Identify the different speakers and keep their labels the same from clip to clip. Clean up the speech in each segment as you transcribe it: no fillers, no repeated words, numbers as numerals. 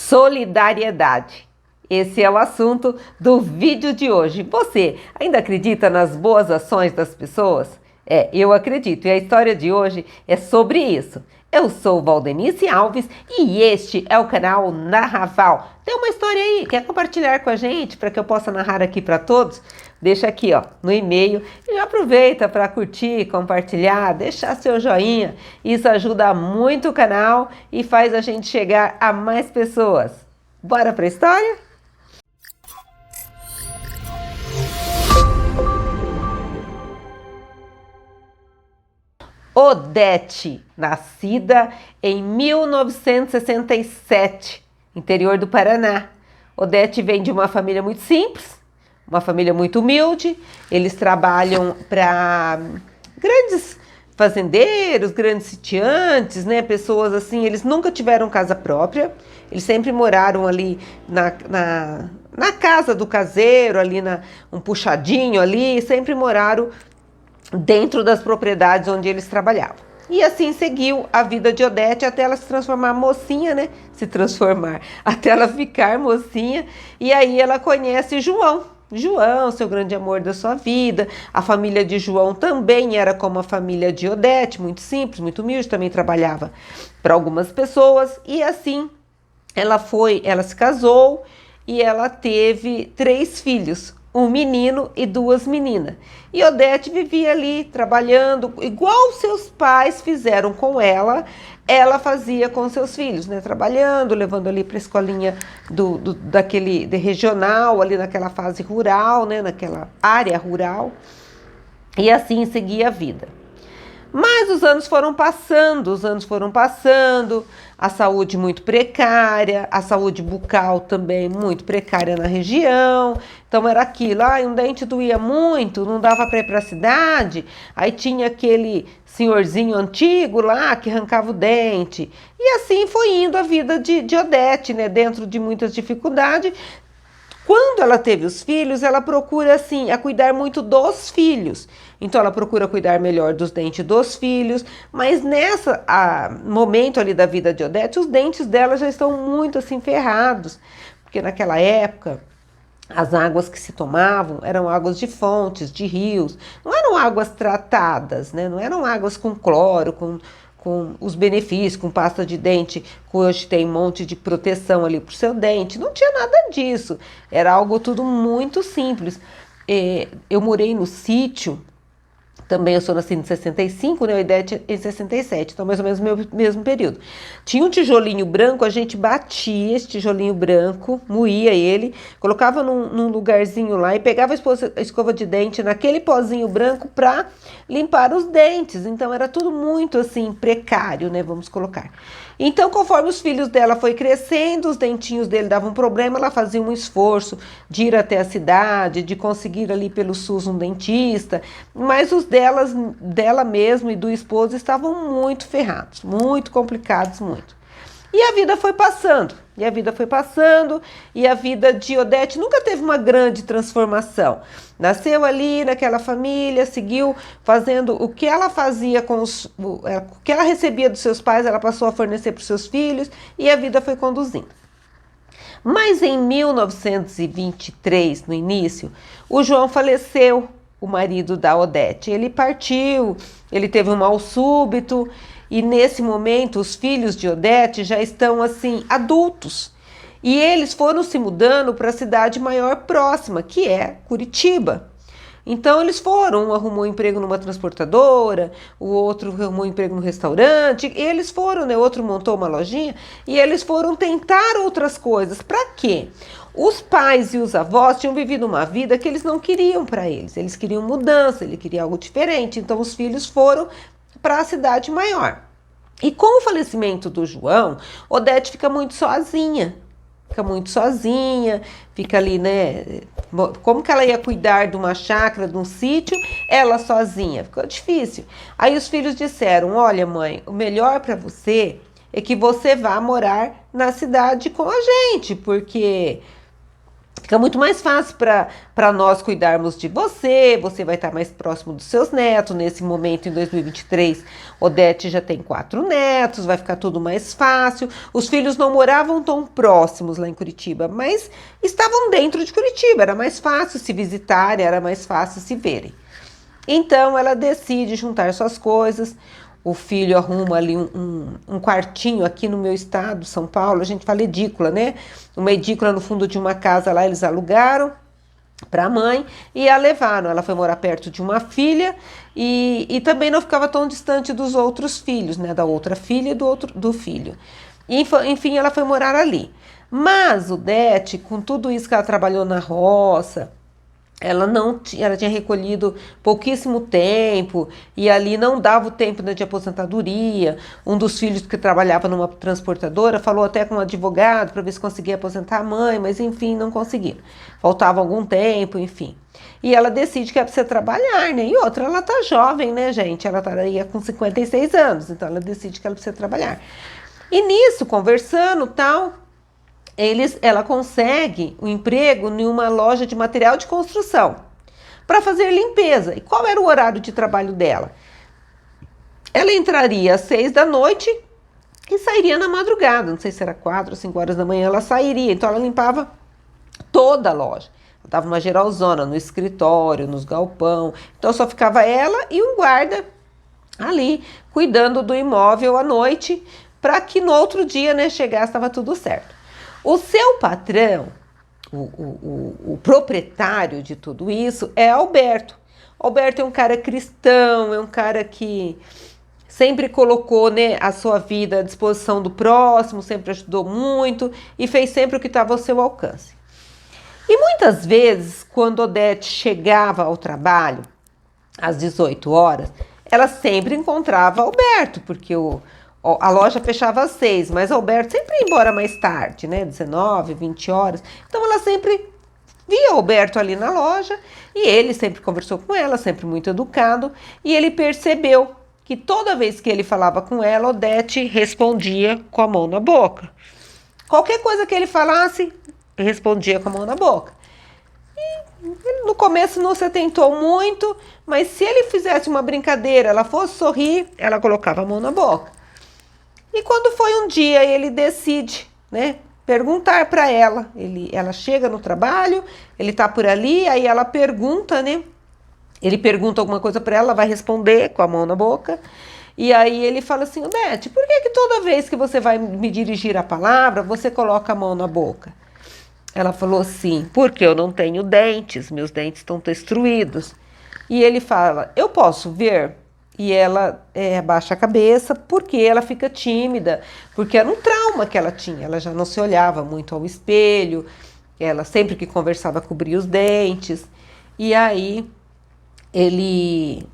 Speaker 1: Solidariedade. Esse é o assunto do vídeo de hoje. Você ainda acredita nas boas ações das pessoas? Eu acredito e a história de hoje é sobre isso. Eu sou Valdenice Alves e este é o canal Narraval. Tem uma história aí, quer compartilhar com a gente para que eu possa narrar aqui para todos? Deixa aqui no e-mail e já aproveita para curtir, compartilhar, deixar seu joinha. Isso ajuda muito o canal e faz a gente chegar a mais pessoas. Bora para a história? Odete, nascida em 1967, interior do Paraná. Odete vem de uma família muito simples, uma família muito humilde. Eles trabalham para grandes fazendeiros, grandes sitiantes, né? Pessoas assim, eles nunca tiveram casa própria. Eles sempre moraram ali na casa do caseiro, ali um puxadinho ali, sempre moraram dentro das propriedades onde eles trabalhavam. E assim seguiu a vida de Odete até ela se transformar mocinha, né? Até ela ficar mocinha. E aí ela conhece João, seu grande amor da sua vida. A família de João também era como a família de Odete, muito simples, muito humilde, também trabalhava para algumas pessoas. E assim ela se casou e ela teve 3 filhos. Um menino e 2 meninas. E Odete vivia ali trabalhando, igual seus pais fizeram com ela, ela fazia com seus filhos, né? Trabalhando, levando ali para a escolinha daquele regional, ali naquela fase rural, né? Naquela área rural. E assim seguia a vida. Mas os anos foram passando, a saúde muito precária, a saúde bucal também muito precária na região. Então era aquilo, um dente doía muito, não dava para ir para a cidade, aí tinha aquele senhorzinho antigo lá que arrancava o dente. E assim foi indo a vida de Odete, né, dentro de muitas dificuldades. Quando ela teve os filhos, ela procura, assim, a cuidar muito dos filhos. Então, ela procura cuidar melhor dos dentes dos filhos. Mas nesse momento ali da vida de Odete, os dentes dela já estão muito, assim, ferrados. Porque naquela época, as águas que se tomavam eram águas de fontes, de rios. Não eram águas tratadas, né? Não eram águas com cloro, com os benefícios, com pasta de dente, que hoje tem um monte de proteção ali para o seu dente. Não tinha nada disso. Era algo tudo muito simples. Eu morei no sítio, também eu sou nascida em 65, né? A Odete em 67, então mais ou menos no mesmo período. Tinha um tijolinho branco, a gente batia esse tijolinho branco, moía ele, colocava num lugarzinho lá e pegava a escova de dente naquele pozinho branco para limpar os dentes. Então era tudo muito assim precário, né? Vamos colocar. Então, conforme os filhos dela foi crescendo, os dentinhos dele davam problema, ela fazia um esforço de ir até a cidade, de conseguir ali pelo SUS um dentista, mas os dela mesmo e do esposo estavam muito ferrados, muito complicados, muito. E a vida foi passando, e a vida de Odete nunca teve uma grande transformação. Nasceu ali naquela família, seguiu fazendo o que ela fazia o que ela recebia dos seus pais, ela passou a fornecer para os seus filhos e a vida foi conduzindo. Mas em 1923, no início, o João faleceu, o marido da Odete. Ele partiu, ele teve um mal súbito. E nesse momento, os filhos de Odete já estão, assim, adultos. E eles foram se mudando para a cidade maior próxima, que é Curitiba. Então, eles foram, um arrumou emprego numa transportadora, o outro arrumou emprego no restaurante, e eles foram, né? Outro montou uma lojinha, e eles foram tentar outras coisas. Para quê? Os pais e os avós tinham vivido uma vida que eles não queriam para eles. Eles queriam mudança, eles queriam algo diferente. Então, os filhos foram para a cidade maior. E com o falecimento do João, Odete fica muito sozinha, fica ali, né? Como que ela ia cuidar de uma chácara, de um sítio, ela sozinha? Ficou difícil. Aí os filhos disseram, olha mãe, o melhor para você é que você vá morar na cidade com a gente, porque Fica muito mais fácil para nós cuidarmos de você, você vai estar mais próximo dos seus netos. Nesse momento, em 2023, Odete já tem 4 netos, vai ficar tudo mais fácil. Os filhos não moravam tão próximos lá em Curitiba, mas estavam dentro de Curitiba, era mais fácil se visitarem, era mais fácil se verem. Então, ela decide juntar suas coisas. O filho arruma ali um quartinho aqui no meu estado, São Paulo. A gente fala edícula, né? Uma edícula no fundo de uma casa lá, eles alugaram para a mãe e a levaram. Ela foi morar perto de uma filha e também não ficava tão distante dos outros filhos, né? Da outra filha e do filho. Enfim, ela foi morar ali. Mas o Odete, com tudo isso que ela trabalhou na roça, ela tinha recolhido pouquíssimo tempo e ali não dava o tempo, né, de aposentadoria. Um dos filhos que trabalhava numa transportadora falou até com um advogado para ver se conseguia aposentar a mãe, mas enfim, não conseguiram. Faltava algum tempo, enfim. E ela decide que é precisa trabalhar, né? E outra, ela tá jovem, né, gente? Ela estaria com 56 anos, então ela decide que ela precisa trabalhar. E nisso, conversando, tal, ela consegue um emprego em uma loja de material de construção para fazer limpeza. E qual era o horário de trabalho dela? Ela entraria às 6 da noite e sairia na madrugada. Não sei se era 4 ou 5 horas da manhã, ela sairia. Então ela limpava toda a loja. Ela estava numa geralzona, no escritório, nos galpão. Então só ficava ela e um guarda ali cuidando do imóvel à noite para que no outro dia, né, chegasse, estava tudo certo. O seu patrão, o proprietário de tudo isso, é Alberto. Alberto é um cara cristão, é um cara que sempre colocou, né, a sua vida à disposição do próximo, sempre ajudou muito e fez sempre o que estava ao seu alcance. E muitas vezes, quando Odete chegava ao trabalho, às 18 horas, ela sempre encontrava Alberto, porque a loja fechava às 6, mas Alberto sempre ia embora mais tarde, né? 19, 20 horas. Então ela sempre via Alberto ali na loja e ele sempre conversou com ela, sempre muito educado. E ele percebeu que toda vez que ele falava com ela, Odete respondia com a mão na boca. Qualquer coisa que ele falasse, respondia com a mão na boca. E no começo não se atentou muito, mas se ele fizesse uma brincadeira, ela fosse sorrir, ela colocava a mão na boca. E quando foi um dia, ele decide, né, perguntar para ela. Ela chega no trabalho, ele tá por ali, aí ela pergunta, né? Ele pergunta alguma coisa para ela vai responder com a mão na boca. E aí ele fala assim: Odete, por que toda vez que você vai me dirigir a palavra, você coloca a mão na boca? Ela falou assim: porque eu não tenho dentes, meus dentes estão destruídos. E ele fala: eu posso ver? E ela abaixa a cabeça porque ela fica tímida, porque era um trauma que ela tinha. Ela já não se olhava muito ao espelho, ela sempre que conversava cobria os dentes. E aí ele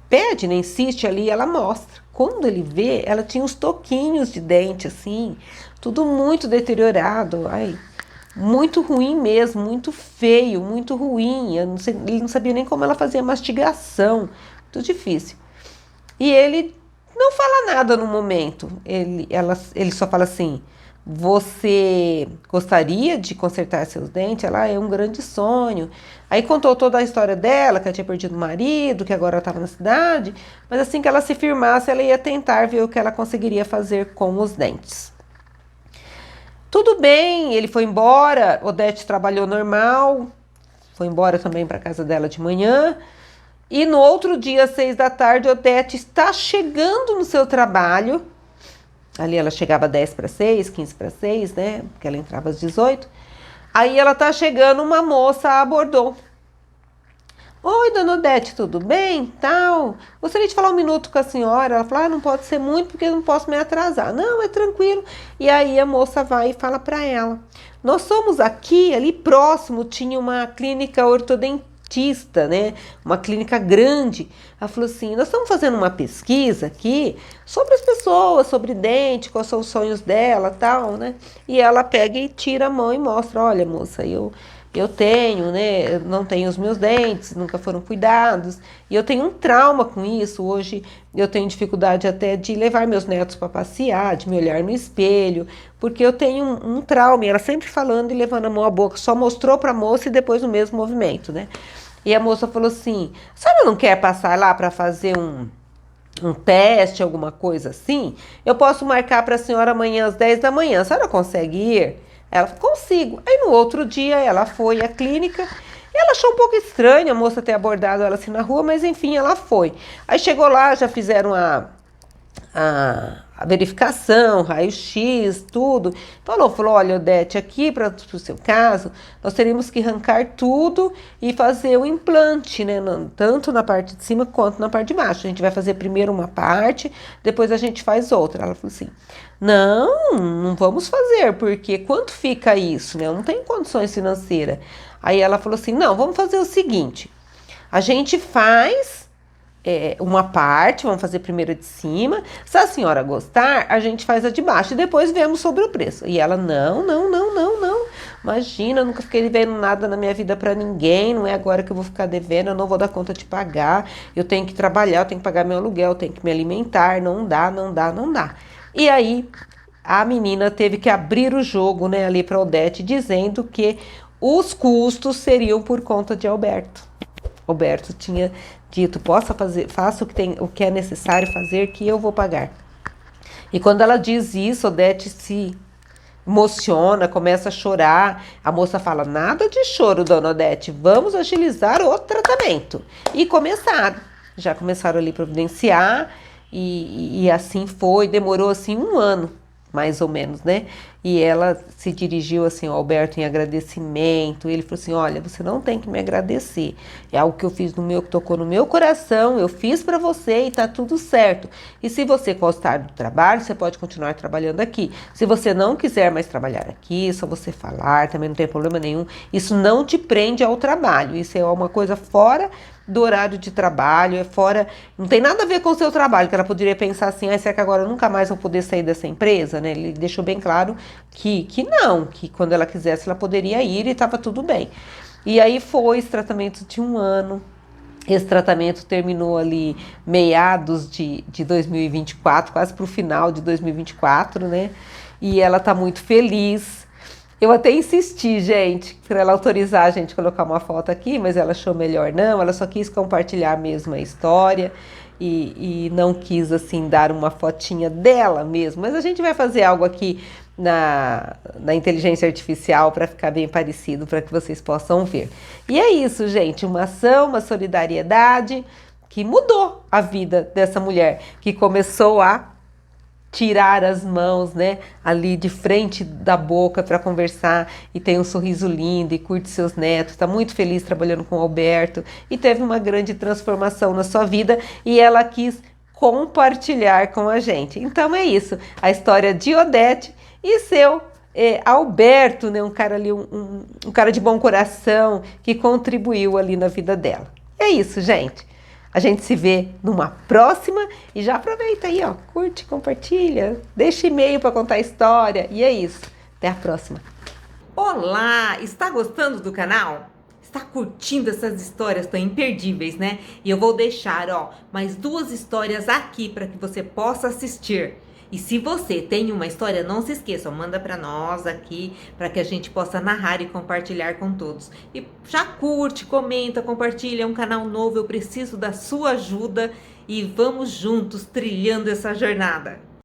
Speaker 1: pede, né, insiste ali, ela mostra. Quando ele vê, ela tinha uns toquinhos de dente, assim, tudo muito deteriorado. Ai, muito ruim mesmo, muito feio, muito ruim. Ele não sabia nem como ela fazia mastigação, muito difícil. E ele não fala nada no momento. Ele só fala assim: você gostaria de consertar seus dentes? Ela é um grande sonho. Aí contou toda a história dela, que ela tinha perdido o marido, que agora estava na cidade. Mas assim que ela se firmasse, ela ia tentar ver o que ela conseguiria fazer com os dentes. Tudo bem, ele foi embora, Odete trabalhou normal, foi embora também para casa dela de manhã. E no outro dia, às 6 da tarde, Odete está chegando no seu trabalho. Ali ela chegava 10 para 6, 15 para 6, né? Porque ela entrava às 18. Aí ela tá chegando, uma moça a abordou. Oi, dona Odete, tudo bem? Tal. Gostaria de falar um minuto com a senhora. Ela falou: não pode ser muito porque eu não posso me atrasar. Não, é tranquilo. E aí a moça vai e fala para ela: nós somos aqui, ali próximo tinha uma clínica ortodontista, né? Uma clínica grande. Ela falou assim: nós estamos fazendo uma pesquisa aqui sobre as pessoas, sobre dente, quais são os sonhos dela, tal, né? E ela pega e tira a mão e mostra: olha, moça, eu tenho, né? Eu não tenho os meus dentes, nunca foram cuidados, e eu tenho um trauma com isso. Hoje eu tenho dificuldade até de levar meus netos para passear, de me olhar no espelho, porque eu tenho um trauma. E ela sempre falando e levando a mão à boca, só mostrou para a moça e depois o mesmo movimento, né? E a moça falou assim: a senhora não quer passar lá para fazer um teste, alguma coisa assim? Eu posso marcar para a senhora amanhã às 10 da manhã. A senhora consegue ir? Ela falou: consigo. Aí no outro dia ela foi à clínica. Ela achou um pouco estranho a moça ter abordado ela assim na rua, mas enfim, ela foi. Aí chegou lá, já fizeram a verificação, raio-x, tudo. Falou, olha, Odete, aqui para o seu caso, nós teríamos que arrancar tudo e fazer o implante, né? Tanto na parte de cima quanto na parte de baixo. A gente vai fazer primeiro uma parte, depois a gente faz outra. Ela falou assim: não vamos fazer, porque quanto fica isso, né? Eu não tenho condições financeiras. Aí ela falou assim: não, vamos fazer o seguinte, a gente faz uma parte, vamos fazer primeiro a de cima. Se a senhora gostar, a gente faz a de baixo e depois vemos sobre o preço. E ela: não. Imagina, eu nunca fiquei devendo nada na minha vida para ninguém. Não é agora que eu vou ficar devendo, eu não vou dar conta de pagar. Eu tenho que trabalhar, eu tenho que pagar meu aluguel, eu tenho que me alimentar. Não dá. E aí a menina teve que abrir o jogo, né, ali para Odete, dizendo que os custos seriam por conta de Alberto. Alberto tinha dito: faça o que é necessário fazer, que eu vou pagar. E quando ela diz isso, Odete se emociona, começa a chorar. A moça fala: nada de choro, dona Odete, vamos agilizar o tratamento. E já começaram ali a providenciar, e assim foi, demorou assim 1 ano, mais ou menos, né? E ela se dirigiu assim ao Alberto em agradecimento. Ele falou assim: olha, você não tem que me agradecer, é algo que eu fiz que tocou no meu coração, eu fiz para você e tá tudo certo. E se você gostar do trabalho, você pode continuar trabalhando aqui. Se você não quiser mais trabalhar aqui, é só você falar, também não tem problema nenhum. Isso não te prende ao trabalho, isso é uma coisa fora do horário de trabalho, não tem nada a ver com o seu trabalho, que ela poderia pensar assim: será que agora eu nunca mais vou poder sair dessa empresa, né? Ele deixou bem claro que não, que quando ela quisesse ela poderia ir e estava tudo bem. E aí foi esse tratamento de 1 ano. Esse tratamento terminou ali meados de 2024, quase para o final de 2024, né? E ela tá muito feliz. Eu até insisti, gente, para ela autorizar a gente colocar uma foto aqui, mas ela achou melhor não. Ela só quis compartilhar mesmo a história e não quis, assim, dar uma fotinha dela mesmo. Mas a gente vai fazer algo aqui na inteligência artificial para ficar bem parecido, para que vocês possam ver. E é isso, gente, uma ação, uma solidariedade que mudou a vida dessa mulher, que começou a tirar as mãos, né, ali de frente da boca para conversar, e tem um sorriso lindo e curte seus netos, está muito feliz trabalhando com o Alberto e teve uma grande transformação na sua vida, e ela quis compartilhar com a gente. Então é isso, a história de Odete e seu Alberto, né, um cara ali, um cara de bom coração que contribuiu ali na vida dela. É isso, gente. A gente se vê numa próxima e já aproveita aí, ó, curte, compartilha, deixa e-mail para contar a história, e é isso. Até a próxima.
Speaker 2: Olá, está gostando do canal? Está curtindo essas histórias tão imperdíveis, né? E eu vou deixar, ó, mais 2 histórias aqui para que você possa assistir. E se você tem uma história, não se esqueça, manda para nós aqui, para que a gente possa narrar e compartilhar com todos. E já curte, comenta, compartilha, é um canal novo, eu preciso da sua ajuda e vamos juntos trilhando essa jornada.